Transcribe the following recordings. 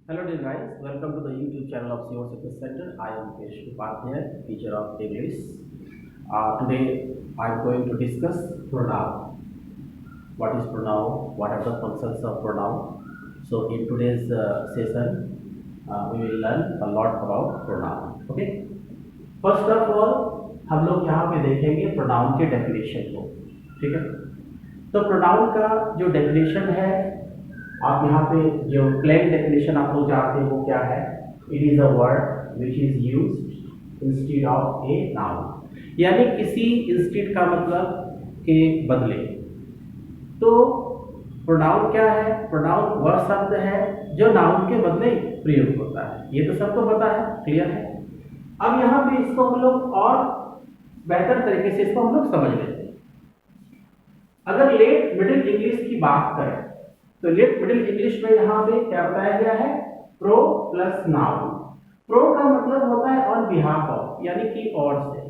Hello dear guys, welcome to the YouTube channel of Your Success Center. I am Kesh Upadhyay, teacher of English. Today I am going to discuss pronoun. What is pronoun? What are the functions of pronoun? So in today's session, we will learn a lot about pronoun. Okay. First of all, हम लोग यहाँ पे देखेंगे pronoun के definition को. ठीक है. तो pronoun का जो definition है, आप यहाँ पे जो प्लेन डेफिनेशन आप लोग जानते हैं वो क्या है? It is a word which is used instead of a noun, यानी किसी इंस्टेड का मतलब के बदले. तो प्रोनाउन क्या है? प्रोनाउन वह शब्द है जो नाउन के बदले प्रयोग होता है. ये तो सबको पता है, क्लियर है. अब यहाँ पे इसको हम लोग और बेहतर तरीके से इसको हम लोग समझ लेते हैं. अगर लेट मिडिल इंग्लिश की बात करें तो लेट मिडिल इंग्लिश में यहाँ पे क्या बताया गया है? Pro plus noun. प्रो का मतलब होता है ऑन बिहाफ ऑफ, यानी कि और से,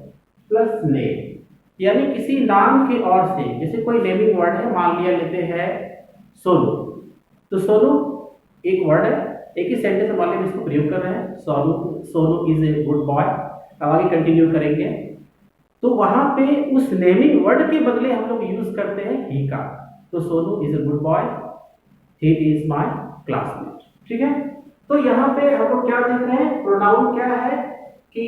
प्लस नेम, यानी किसी नाम की और से. जैसे कोई नेमिंग वर्ड है, मान लिया लेते हैं सोनू. तो सोनू एक वर्ड है, एक ही सेंटेंस में मान लिया इसको प्रयोग कर रहे हैं. Sonu is a good boy. अब आगे कंटिन्यू करेंगे तो वहां पे उस नेमिंग वर्ड के बदले हम लोग यूज करते हैं ही का. तो Sonu is a good boy, he is my classmate. ठीक है. तो यहाँ पे हम लोग क्या देख रहे हैं? प्रोनाउन क्या है कि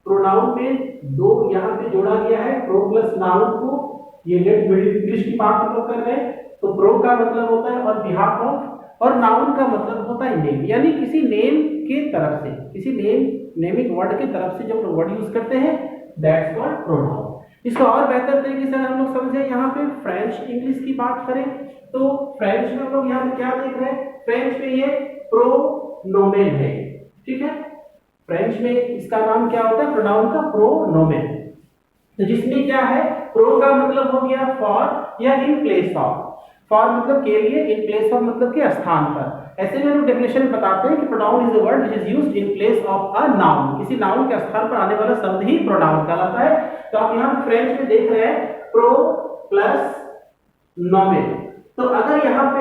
प्रोनाउन में दो यहाँ पे जोड़ा गया है, प्रो प्लस नाउन को. ये लेट मिडिल इंग्लिश की बात हम लोग कर रहे हैं. तो प्रो का मतलब होता है ऑन बिहाफ ऑफ, और नाउन का मतलब होता है नेम, यानी किसी नेम के तरफ से, किसी नेमिंग वर्ड के तरफ से जब वर्ड यूज करते हैं, दैट्स कॉल्ड प्रोनाउन. इसको और बेहतर तरीके से हम लोग समझे, यहाँ पे फ्रेंच इंग्लिश की बात करें तो फ्रेंच में हम लोग यहाँ पे क्या देख रहे हैं? फ्रेंच में ये प्रोनोमेन है. ठीक है. फ्रेंच में इसका नाम क्या होता है? प्रोनाउन का प्रोनोमेन. तो जिसमें क्या है? प्रो का मतलब हो गया फॉर या इन प्लेस ऑफ. फॉर मतलब के लिए, इन प्लेस ऑफ मतलब के स्थान पर. ऐसे में हम डेफिनेशन बताते हैं कि pronoun is a word which is used in place of a noun. किसी नाउन के स्थान पर आने वाला शब्द ही प्रोनाउन कहलाता है. तो आप यहाँ फ्रेंच में देख रहे हैं प्रो प्लस नोमेन. तो अगर यहाँ पे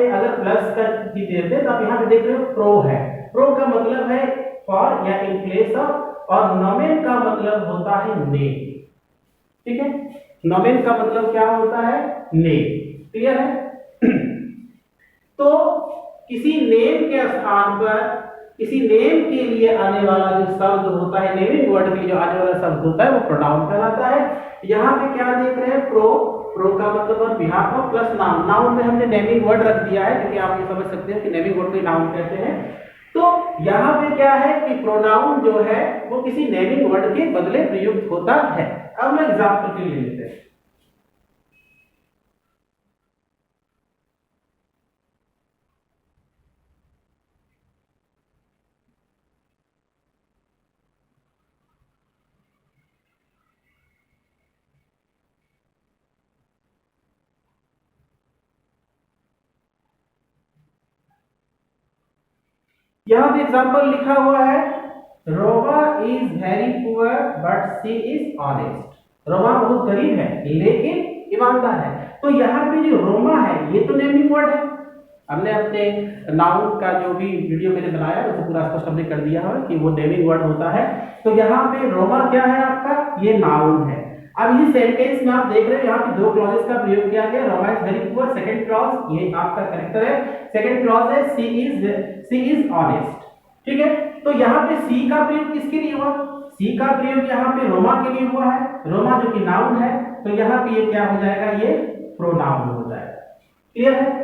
अगर प्लस का चीज देते हैं तो आप यहाँ पे देख रहे हो प्रो है. प्रो का मतलब है फॉर या इन प्लेस ऑफ, और नोमेन का मतलब होता है नेम. ठीक है. नोमेन का मतलब क्या होता है? नेम. क्लियर है. तो किसी नेम के स्थान पर, किसी नेम के लिए आने वाला जो शब्द होता है, नेमिंग वर्ड के लिए जो आने वाला शब्द होता है, वो प्रोनाउन कहलाता है. यहाँ पे क्या देख रहे हैं? प्रो. प्रो का मतलब on behalf of plus noun. Noun में हमने नेमिंग वर्ड रख दिया है क्योंकि आप ये समझ सकते हैं कि नेमिंग वर्ड को नाउन कहते हैं. तो यहाँ पे क्या है कि प्रोनाउन जो है वो किसी नेमिंग वर्ड के बदले प्रयुक्त होता है. अब मैं एग्जांपल के लिए लेते हैं. यहाँ पे एग्जांपल लिखा हुआ है, Roma is very poor but she is honest. Roma बहुत गरीब है लेकिन ईमानदार है. तो यहाँ पे जो रोमा है ये तो नेमिंग वर्ड है. हमने अपने नाउन का जो भी वीडियो मैंने बनाया उसे पूरा स्पष्ट हमने कर दिया है कि वो नेमिंग वर्ड होता है. तो यहाँ पे रोमा क्या है आपका? ये नाउन है. अब इस सेंटेंस में आप देख रहे हो यहाँ पे दो क्लॉजेस का प्रयोग किया गया. Roma is very poor, second clause ये आपका करेक्टर है. सेकंड क्लॉज है शी इज ऑनेस्ट. ठीक है. तो यहाँ पे सी का प्रयोग किसके लिए हुआ? सी का प्रयोग यहाँ पे रोमा के लिए हुआ है. रोमा जो कि नाउन है, तो यहाँ पे ये क्या हो जाएगा? ये प्रोनाउन हो जाएगा. क्लियर है.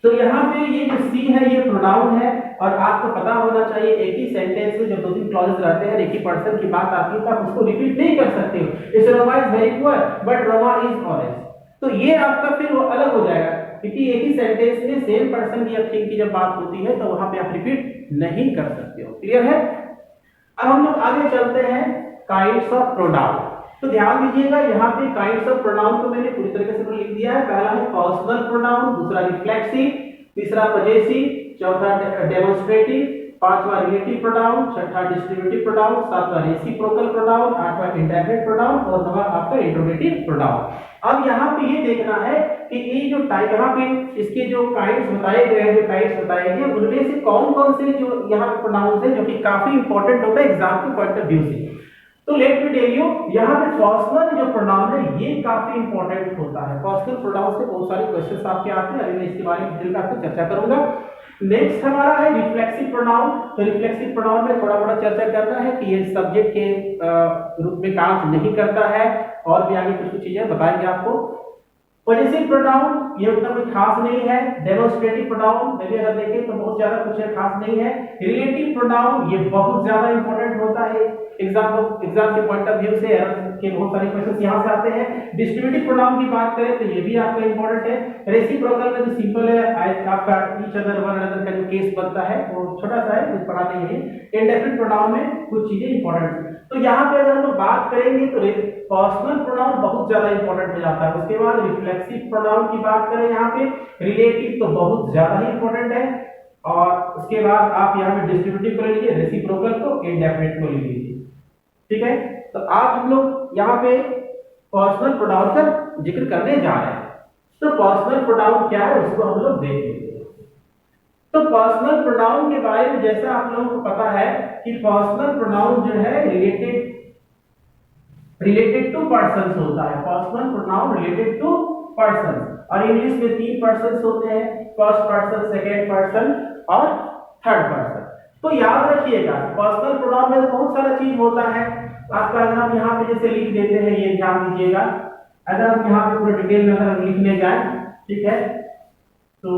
तो यहाँ पे ये जो सी है ये प्रोनाउन है. और आपको पता होना चाहिए एक ही सेंटेंस में जब दो तीन क्लॉजेस रहते हैं, एक ही पर्सन की बात आती है तो आप उसको रिपीट नहीं कर सकते हो. जैसे Roma is very poor but Roma is honest, तो ये आपका फिर वो अलग हो जाएगा क्योंकि एक ही सेंटेंस में सेम पर्सन या थिंग की जब बात होती है तो वहां पे आप रिपीट नहीं कर सकते हो. क्लियर है. अब हम लोग आगे चलते हैं काइंड्स ऑफ प्रोनाउन. तो ध्यान दीजिएगा यहाँ पे काइंड्स ऑफ प्रोनाउन को मैंने पूरी तरीके से लिख दिया है. पहला है पर्सनल प्रोनाउन, दूसरा रिफ्लेक्सिव, तीसरा पजेसिव, चौथा डेमोन्स्ट्रेटिव, पांचवा रिलेटिव प्रोनाउन, छठा डिस्ट्रीब्यूटिव प्रोनाउन, सातवां रेसिप्रोकल प्रोनाउन, आठवां इंडेफिनिट प्रोनाउन और नौवां आपका इंट्रोगेटिव प्रोनाउन। अब यहाँ पे ये देखना है कि ये जो टाइप यहाँ पे इसके जो काइंड्स बताए गए हैं, जो टाइप्स बताए गए उनमें से कौन कौन से जो यहाँ पे प्रोनाउंस है जो कि काफी इंपॉर्टेंट होता है एग्जाम के पॉइंट ऑफ व्यू से। तो लेट मी टेल यू, यहाँ पे पर्सनल जो प्रोनाउन है ये काफी इंपॉर्टेंट होता है। पर्सनल प्रोनाउन से बहुत सारे क्वेश्चंस आपके आते हैं, अभी मैं इसके बारे में डिटेल में आपको चर्चा करूंगा। नेक्स्ट हमारा है रिफ्लेक्सिव प्रोनाउन। तो रिफ्लेक्सिव प्रोनाउन में थोड़ा बड़ा चर्चा करना है कि ये सब्जेक्ट के रूप में काम नहीं करता है और भी आगे कुछ चीजें बताएंगे आपको। पॉजिटिव प्रोनाउन ये उतना कोई खास नहीं है। डेमोन्स्ट्रेटिव प्रोनाउन में भी अगर देखें तो बहुत ज्यादा कुछ खास नहीं है। रिलेटिव प्रोनाउन ये बहुत ज्यादा इंपॉर्टेंट होता है एग्जाम के पॉइंट ऑफ व्यू से, के बहुत सारे क्वेश्चंस यहां से आते हैं। डिस्ट्रीब्यूटिव प्रोनाउन की बात करें तो ये भी आपका इंपॉर्टेंट है। रेसिप्रोकल में तो सिंपल है, आपका ईच अदर वन अनदर का जो केस बनता है वो छोटा सा है, कुछ पढ़ा नहीं है। इंडेफिनिट प्रोनाउन में कुछ चीजें इंपॉर्टेंट है। तो यहाँ पे अगर हम लोग बात करेंगे तो पर्सनल प्रोनाउन बहुत ज्यादा इंपॉर्टेंट हो जाता है। उसके बाद रिफ्लेक्सिव प्रोनाउन की बात करें यहाँ पे, रिलेटिव तो बहुत ज्यादा ही इंपॉर्टेंट है। और उसके बाद आप यहाँ पे डिस्ट्रीब्यूटिव को ले लीजिए, रेसिप्रोकल को, इंडेफिनिट को ले लीजिए। ठीक है, तो आप हम लोग यहाँ पे पर्सनल प्रोनाउन का जिक्र करने जा रहे हैं। तो पर्सनल प्रोनाउन क्या है उसको हम लोग देख लेते हैं। तो पर्सनल प्रोनाउन के बारे में जैसा आप लोगों को पता है कि पर्सनल प्रोनाउन जो है रिलेटेड टू पर्सन्स होता है। Personal pronoun related to person, और इंग्लिश में 3 पर्सन्स होते हैं, फर्स्ट पर्सन, सेकंड पर्सन और थर्ड पर्सन। तो याद रखिएगा पर्सनल प्रोनाउन में बहुत सारा चीज होता है आपका। अगर हम यहाँ पे जैसे लिख देते हैं, ये ध्यान दीजिएगा, अगर हम यहाँ पे पूरा डिटेल में अगर हम लिखने जाए, ठीक है, तो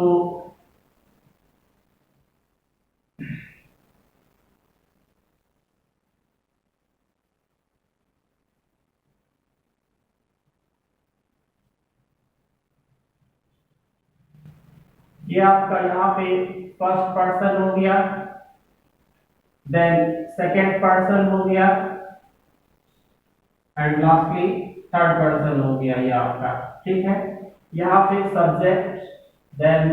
ये आपका यहाँ पे फर्स्ट पर्सन हो गया, देन सेकंड पर्सन हो गया एंड लास्टली थर्ड पर्सन हो गया ये आपका। ठीक है, यहाँ पे सब्जेक्ट, देन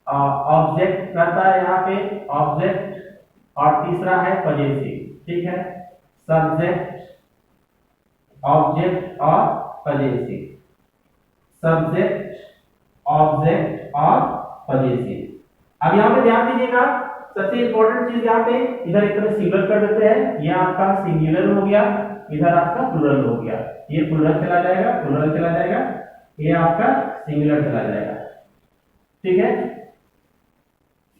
ऑब्जेक्ट रहता है यहाँ पे, ऑब्जेक्ट, और तीसरा है पजेसिव। ठीक है, सब्जेक्ट, ऑब्जेक्ट और पजेसिव, सब्जेक्ट, ऑब्जेक्ट और पजेसिव। अब यहाँ पे ध्यान दीजिएगा, सबसे इंपॉर्टेंट चीज यहाँ पे, इधर एक तरह सिंगुलर कर देते हैं, ये आपका सिंगुलर हो गया, इधर आपका प्लूरल हो गया, ये प्लूरल चला जाएगा, प्लूरल चला जाएगा, ये आपका सिंगुलर चला जाएगा। ठीक है,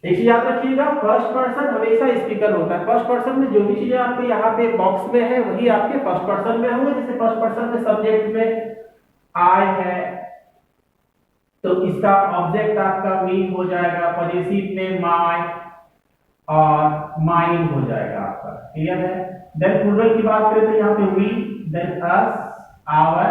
एक चीज याद रखिएगा, फर्स्ट पर्सन हमेशा स्पीकर होता है। फर्स्ट पर्सन में जो भी चीजें आपके यहाँ पे बॉक्स में है वही आपके फर्स्ट पर्सन में होंगे। जैसे फर्स्ट पर्सन में सब्जेक्ट में आई है तो इसका ऑब्जेक्ट आपका मी हो जाएगा, पजेसिव में माय और माइन हो जाएगा आपका। क्लियर है? देन प्लूरल की बात करें तो यहाँ पे वी, देन अस, आवर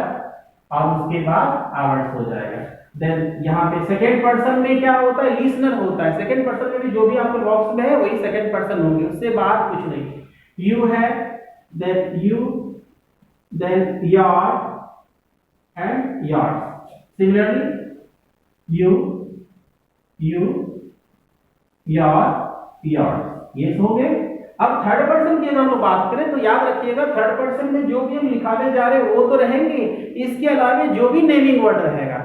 और उसके बाद आवर्स हो जाएगा। देन यहाँ पे सेकेंड पर्सन में क्या होता है, लिसनर होता है। सेकेंड पर्सन में भी जो भी आपके बॉक्स में है वही सेकेंड पर्सन होंगे, उससे बाहर कुछ नहीं। यू है, then you, then your and yours. Similarly you, you, your, yours, ये हो गए। अब थर्ड पर्सन की अगर हम बात करें तो याद रखिएगा, थर्ड पर्सन में जो भी हम लिखाने जा रहे हैं वो तो रहेंगे, इसके अलावा जो भी नेमिंग वर्ड रहेगा,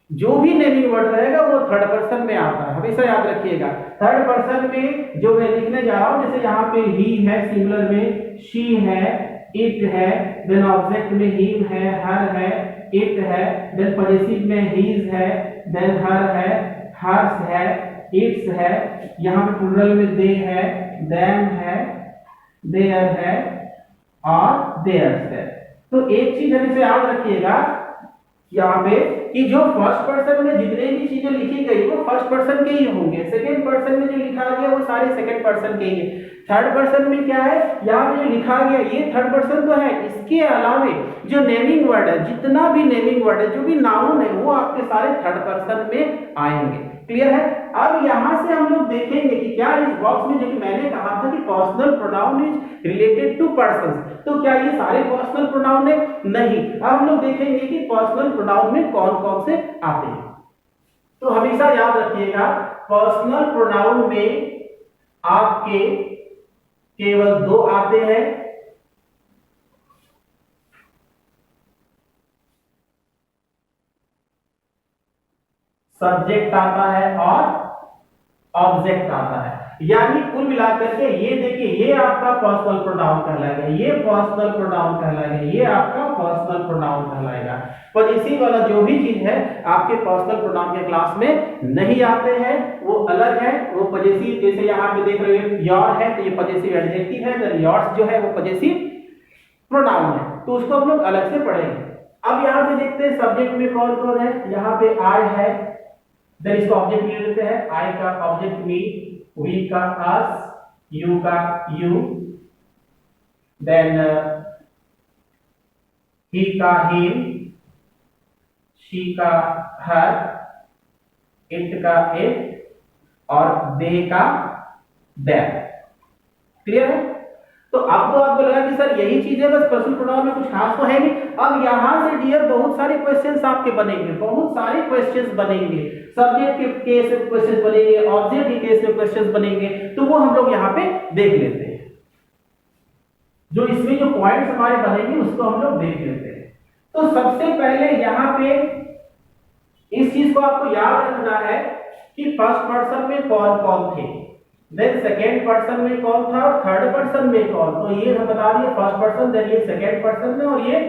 जो भी नेमिंग वर्ड रहेगा वो थर्ड पर्सन में आता है, हमेशा याद रखिएगा। थर्ड पर्सन में जो मैं लिखने जा रहा हूं, जैसे यहाँ पे ही है, सिंगुलर में शी है, इट है, देन ऑब्जेक्ट में हिम है, हर है, इट है, देन पॉजेसिव में हीज है, देन हर है, हर्स है, इट्स है, यहाँ पे प्लूरल में दे है, देम है, देयर है और देयर्स है। तो एक चीज हमें से याद रखिएगा यहाँ पे कि जो फर्स्ट पर्सन में जितने भी चीजें लिखी गई वो फर्स्ट पर्सन के ही होंगे, सेकंड पर्सन में जो लिखा गया वो सारे सेकंड पर्सन के ही है। थर्ड पर्सन में क्या है, यहाँ पे जो लिखा गया ये थर्ड पर्सन तो है, इसके अलावे जो नेमिंग वर्ड है, जितना भी नेमिंग वर्ड है, जो भी नाउन है, वो आपके सारे थर्ड पर्सन में आएंगे। क्लियर है? अब यहाँ से हम लोग देखेंगे कि क्या इस बॉक्स में, जो कि मैंने कहा था कि personal pronoun is related to persons, तो क्या ये सारे पर्सनल प्रोनाउन है? नहीं। अब हम लोग देखेंगे कि पर्सनल प्रोनाउन में कौन कौन से आते हैं। तो हमेशा याद रखिएगा, पर्सनल प्रोनाउन में आपके केवल दो आते हैं, सब्जेक्ट आता है और ऑब्जेक्ट आता है। यानी कुल मिलाकर के ये देखिए, ये आपका पर्सनल प्रोनाउन कहलाएगा, ये पर्सनल प्रोनाउन कहलाएगा, ये आपका पर्सनल प्रोनाउन कहलाएगा। पर इसी वाला जो भी चीज है आपके पर्सनल प्रोनाउन के क्लास में नहीं आते हैं, वो अलग है। वो पजेसिव, जैसे यहाँ पे देख रहे हो योर है तो ये पजेसिव एडजेक्टिव है, देन योर्स जो है वो पजेसिव प्रोनाउन है, तो उसको हम लोग अलग से पढ़ेंगे। अब यहाँ पे देखते हैं सब्जेक्ट में कौन कौन है। यहाँ पे आई है, देन इसको ऑब्जेक्ट ले लेते हैं। आई का ऑब्जेक्ट मी, वी का अस, यू का यू, देन ही का हिम, शी का हर, इट का इट और दे का दैट। क्लियर है? तो अब तो आपको लगा कि सर यही चीज है, बस पर्सनल प्रोनाउन में कुछ खास तो है नहीं। अब यहां से डियर बहुत सारे क्वेश्चंस आपके बनेंगे, बहुत सारे क्वेश्चंस बनेंगे। सब्जेक्ट के केस में क्वेश्चन बनेंगे, ऑब्जेक्ट के केस में क्वेश्चंस बनेंगे, तो वो हम लोग यहाँ पे देख लेते हैं। जो इसमें जो पॉइंट्स हमारे बनेंगे उसको हम लोग देख लेते हैं। तो सबसे पहले यहाँ पे इस चीज को आपको याद रखना है कि फर्स्ट पर्सन में कौन कौन थे, देन सेकेंड पर्सन में कौन था और थर्ड पर्सन में कौन। तो ये हम बता दिए फर्स्ट पर्सन, देन ये सेकेंड पर्सन में और ये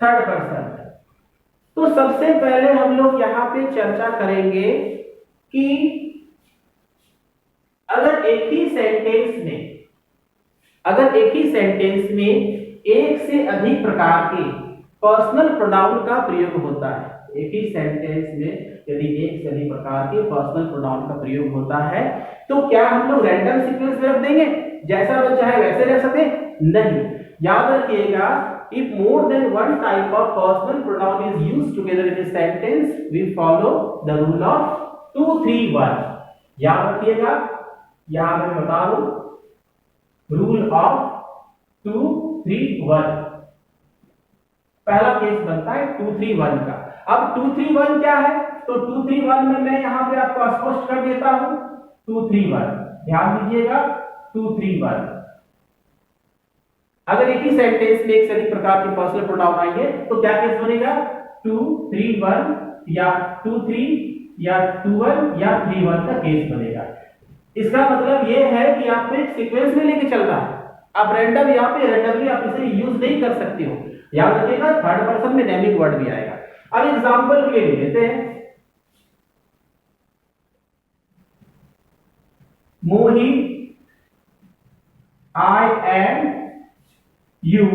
थर्ड पर्सन में। तो सबसे पहले हम लोग यहाँ पे चर्चा करेंगे कि अगर एक ही सेंटेंस में एक से अधिक प्रकार के पर्सनल प्रोनाउन का प्रयोग होता है, एक ही सेंटेंस में यदि एक से अधिक प्रकार के पर्सनल प्रोनाउन का प्रयोग होता है, तो क्या हम लोग रैंडम सीक्वेंस में रख देंगे, जैसा वो चाहे वैसे रख सकते? नहीं। याद रखिएगा, if more than one type of personal pronoun is used together in a sentence, we follow the rule of 2 3 1। याद रखिएगा, यहां मैं बता दूं, रूल ऑफ 2 3 1। पहला केस बनता है 2 3 1 का। अब 2 3 1 क्या है? तो 2 3 1 में मैं यहां पे आपको स्पष्ट कर देता हूं। 2 3 1 ध्यान दीजिएगा, 2 3 1। अगर एक ही सेंटेंस में एक से अधिक प्रकार के पर्सनल प्रोनाउन आएंगे तो क्या केस बनेगा? 2 3 1 या 2 3 या 2 1 या 3 1 का केस बनेगा। इसका मतलब यह है कि आपको एक सीक्वेंस में लेके चलना है। आप रैंडम यहाँ पे रैंडमली आप इसे यूज नहीं कर सकते हो। याद रखिएगा, थर्ड पर्सन में नेमिंग वर्ड भी आएगा। अब एग्जांपल के लिए लेते हैं, Mohi, I and you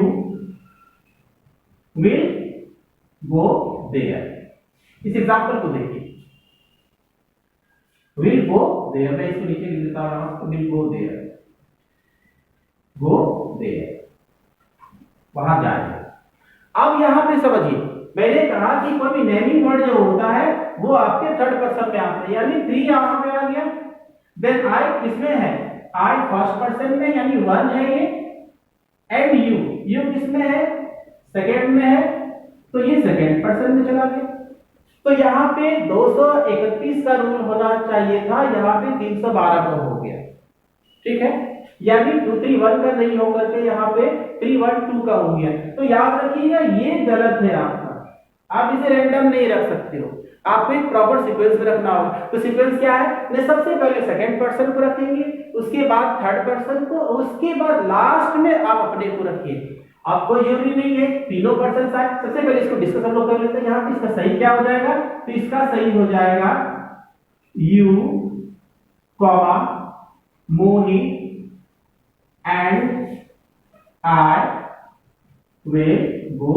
will go there. इस एग्जांपल को देखिए, विल गो देयर, मैं इसको नीचे लिख देता हूं, will go there, go there, वहां जाएंगे। अब यहां पे समझिए, मैंने कहा कि कोई भी नेमिंग वर्ड जो होता है वो आपके थर्ड पर्सन में आता है, यानी 3 यहां पे आ गया। देन आई किसमें है? आई फर्स्ट पर्सन में, यानी 1 है ये। एंड यू किसमें है? सेकेंड में है, तो ये सेकेंड पर्सन में चला गया। तो यहाँ पे 231 का रूल होना चाहिए था, यहाँ पे 312 का हो गया। ठीक है, यानी 2 3 1 का नहीं होकर के यहाँ पे 3 1 2 का हो गया। तो याद रखिएगा, ये गलत है आपका, आप इसे रैंडम नहीं रख सकते हो, आपको एक प्रॉपर सीक्वेंस में रखना होगा। तो सीक्वेंस क्या है? मैं सबसे पहले सेकंड पर्सन को रखेंगे, उसके बाद थर्ड पर्सन को, उसके बाद लास्ट में आप अपने को रखिए। आपको जरूरी नहीं है तीनों पर्सन आए। सबसे पहले इसको डिस्कस हम लोग कर लेते हैं। यहाँ पे इसका सही क्या हो जाएगा? तो इसका सही हो जाएगा you comma Mohi and I will go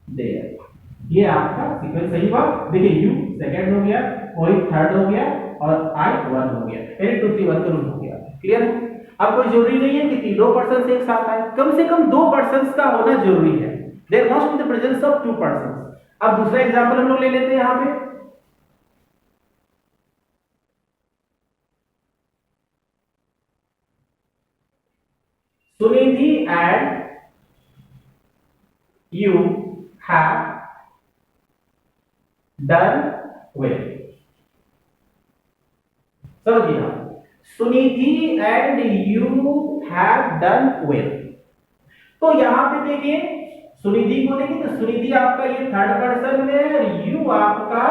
there. ये आपका सीक्वेंस सही हुआ। देखिए, यू सेकंड हो गया, मोही थर्ड हो गया और आई 1 हो गया, यानी 2 3 1 का रूल हो गया। क्लियर है? अब कोई जरूरी नहीं है कि तीनों पर्सन एक साथ आए, कम से कम 2 पर्सन का होना जरूरी है। There must be the presence of 2 person. अब दूसरा एग्जांपल हम लोग ले लेते हैं यहां पे, Sunidhi and you have done well. समझिए, Sunidhi and you have done well. तो यहां पे देखिए सुनिधि को देखिए, तो सुनिधि आपका ये थर्ड पर्सन में है और यू आपका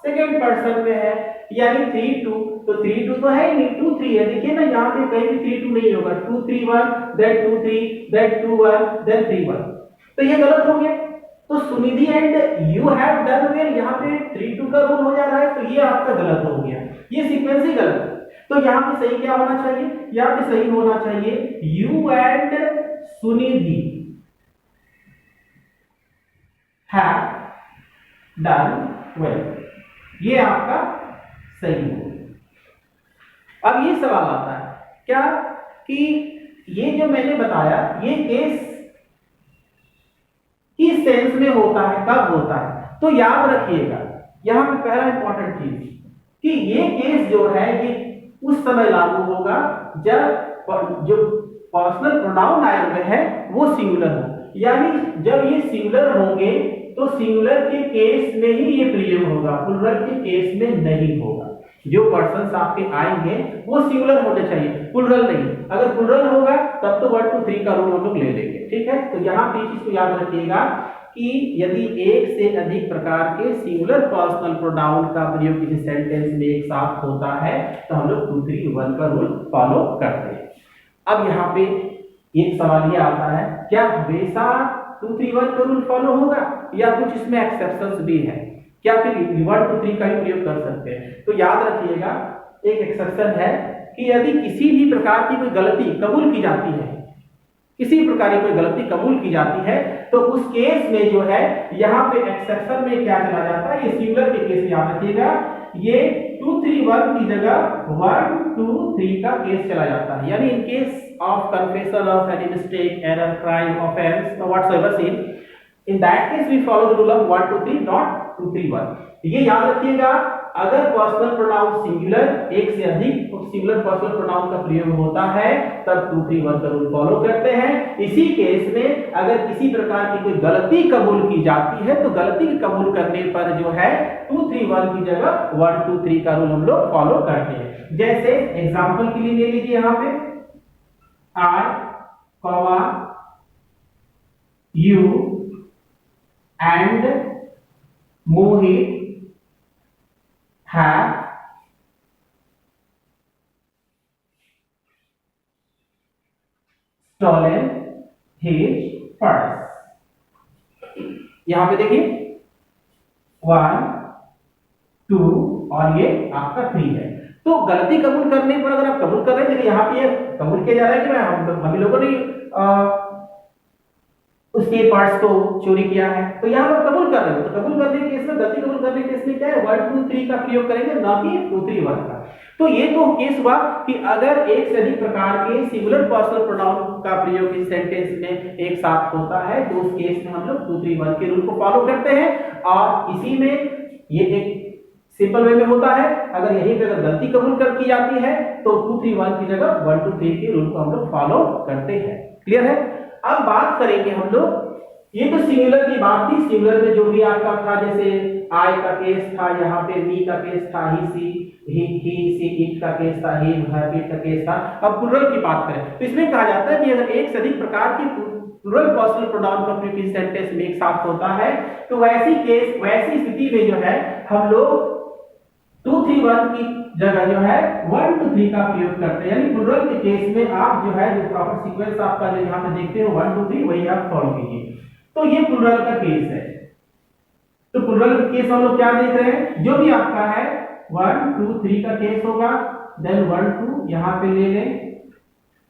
सेकंड पर्सन में है, यानी 3-2। तो 3-2 तो है ही नहीं, 2-3 है। देखिए ना यहाँ पे कहीं भी 3-2 नहीं होगा, 2-3-1 then 2-3 then 2-1 then 3-1, तो ये गलत हो गया। तो Sunidhi and you have done well, यहाँ पे 3-2 का रूल हो जा रहा है, तो ये आपका गलत हो गया, ये सीक्वेंस ही गलत है। तो यहाँ पे सही क्या होना चाहिए, यहाँ पे सही होना चाहिए you and Sunidhi have done well, ये आपका सही हो। अब ये सवाल आता है क्या कि ये जो मैंने बताया ये केस किस सेंस में होता है, कब होता है, तो याद रखिएगा यहां पे पहला इंपॉर्टेंट चीज कि ये केस जो है ये उस समय लागू होगा जब जो पर्सनल प्रोनाउन आए है वो सिंगुलर हो, यानी जब ये सिंगुलर होंगे तो सिंगुलर के केस में ही ये प्रयोग होगा, प्लुरल के केस में नहीं होगा। जो पर्सन्स आपके आएंगे वो सिंगुलर होने चाहिए, प्लुरल नहीं। अगर प्लुरल होगा तब तो 1 2 3 का रूल हम लोग ले लेंगे, ठीक है। तो यहाँ पे चीज को याद रखिएगा कि यदि एक से अधिक प्रकार के सिंगुलर पर्सनल प्रोनाउन का प्रयोग किसी सेंटेंस में एक साथ होता है तो हम लोग 2 3 1 का रूल फॉलो करते हैं। अब यहाँ पे एक सवाल ये आता है, क्या हमेशा 2 3 1 का रूल फॉलो होगा या कुछ इसमें एक्सेप्शंस भी है, क्या फिर 1 2 3 का ही प्रयोग कर सकते हैं? तो याद रखिएगा एक एक्सेप्शन है कि यदि किसी भी प्रकार की कोई गलती कबूल की जाती है, किसी प्रकार की कोई गलती कबूल की जाती है तो उस केस में जो है यहाँ पे एक्सेप्शन में क्या चला जाता है, ये सिंगुलर के केस में याद रखिएगा ये 2 3 1 की जगह 1 2 3 का केस चला जाता है, यानी in case of confession of any mistake error crime offence whatsoever sin, in that case we follow the rule of 1 2 3 not 2 3 1। ये याद रखिएगा अगर पर्सनल प्रोनाउन सिंगुलर एक से अधिक सिंगुलर पर्सनल प्रोनाउन का प्रयोग होता है तब 2 3 1 का रूल फॉलो करते हैं। इसी केस में अगर किसी प्रकार की कोई गलती कबूल की जाती है तो गलती कबूल करने पर जो है 2 3 1 की जगह 1 2 3 का रूल हम लोग फॉलो करते हैं। जैसे एग्जांपल के लिए ले लीजिए यहाँ पे I, you and Mohit have stolen his purse। यहां पे देखिए 1 2 और ये आपका 3 है। तो गलती कबूल करने पर अगर आप कबूल कर रहे हैं, देखिए यहाँ पे कबूल किया जा रहा है कि मैं हम लोगों ने उसके पर्स को चोरी किया है, तो यहाँ पर कबूल कर रहे हो, तो कबूल करने के केस में गलती कबूल करने के केस में क्या है 1 2 3 का प्रयोग करेंगे, ना कि 2 3 1 का। तो ये तो केस हुआ कि अगर एक से अधिक प्रकार के सिंगुलर पर्सनल प्रोनाउन का प्रयोग इस सेंटेंस में एक साथ होता है तो उस केस में हम लोग 2 3 1 के रूल को फॉलो करते हैं। और इसी में ये एक सिंपल वे में होता है, अगर यहीं पे अगर गलती कबूल कर की जाती है तो 2 3 1 की जगह 1 2 3 के रूल को हम लोग फॉलो करते हैं। क्लियर है? अब बात करेंगे हम लोग, ये तो सिंगुलर की बात थी, सिंगुलर में जो भी आपका था, जैसे आई का केस था, यहाँ पे मी का केस था, ही सी इट का केस था, ही हैप्पी का केस था। अब प्लुरल की बात करें तो इसमें कहा जाता है कि अगर एक से अधिक प्रकार की प्लुरल पर्सनल प्रोनाउन का प्रयोग किसी सेंटेंस में एक साथ होता है तो वैसी स्थिति में जो है हम लोग 2 3 1 की जगह जो है 1 2 3 का प्रयोग करते हैं। यानी प्लुरल के केस में आप जो है जो प्रॉपर सीक्वेंस आपका जो यहाँ पे देखते हो 1 2 3 वही आप फॉलो कीजिए। तो ये प्लुरल का केस है। तो प्लुरल का केस हम लोग क्या देख रहे हैं, जो भी आपका है 1 2 3 का केस होगा, देन 1 2 यहाँ पे ले लें,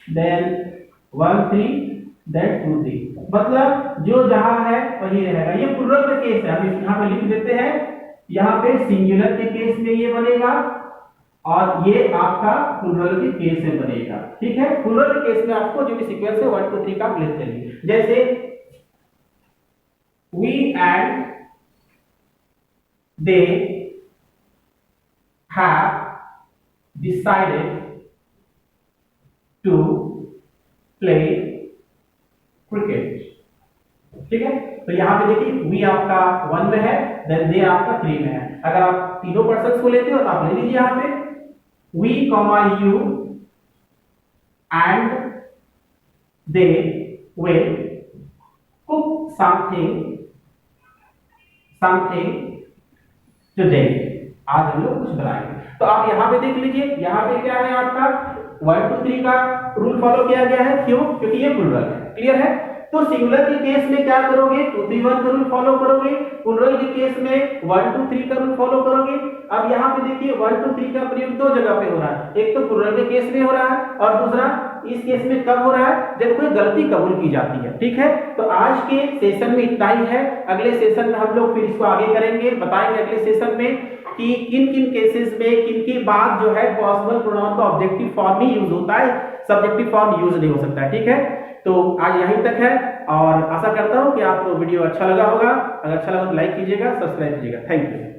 देन 1 3 देन 2 3, मतलब जो जहां है वही रहेगा। ये प्लुरल का केस है, हम यहाँ पे लिख देते हैं, यहाँ पे सिंगुलर के केस में ये बनेगा और ये आपका प्लुरल के केस में बनेगा। ठीक है, प्लुरल के केस में आपको जो भी सीक्वेंस है 1 2 3 का ले चलिए। जैसे we and they have decided to play cricket। ठीक है, तो यहां पे देखिए we आपका 1 में है, देन they आपका 3 में है। अगर आप तीनों पर्सन्स को लेते हो तो आप ले लीजिए यहाँ पे we comma you and they will cook something today. आज हम लोग कुछ बनाएंगे। तो आप यहाँ पे देख लीजिए, यहाँ पे क्या है आपका 1 2 3 का रूल फॉलो किया गया है। क्यों? क्योंकि ये प्लूरल है। क्लियर है? तो सिंगुलर के केस में क्या करोगे? 2 3 1 का रूल फॉलो करोगे। प्लूरल के केस में 1 2 3 का रूल फॉलो करोगे। अब यहाँ पे देखिए 1 2 3 का प्रयोग दो जगह पे हो रहा है। एक तो प्लूरल के केस में हो रहा है और दूसरा इस केस में कब हो रहा है? जब कोई गलती कबूल की जाती है। ठीक है, तो आज के सेशन में इतना ही है। अगले सेशन में हम लोग फिर इसको आगे करेंगे, बताएंगे अगले सेशन में कि किन किन केसेस में किन के बाद जो है पॉसिबल प्रोनाउन का ऑब्जेक्टिव फॉर्म ही यूज होता है, सब्जेक्टिव फॉर्म यूज नहीं हो सकता है। ठीक है, तो आज यहीं तक है और आशा करता हूं कि आपको वीडियो अच्छा लगा होगा। अगर अच्छा लगा तो लाइक कीजिएगा, सब्सक्राइब कीजिएगा। Thank you.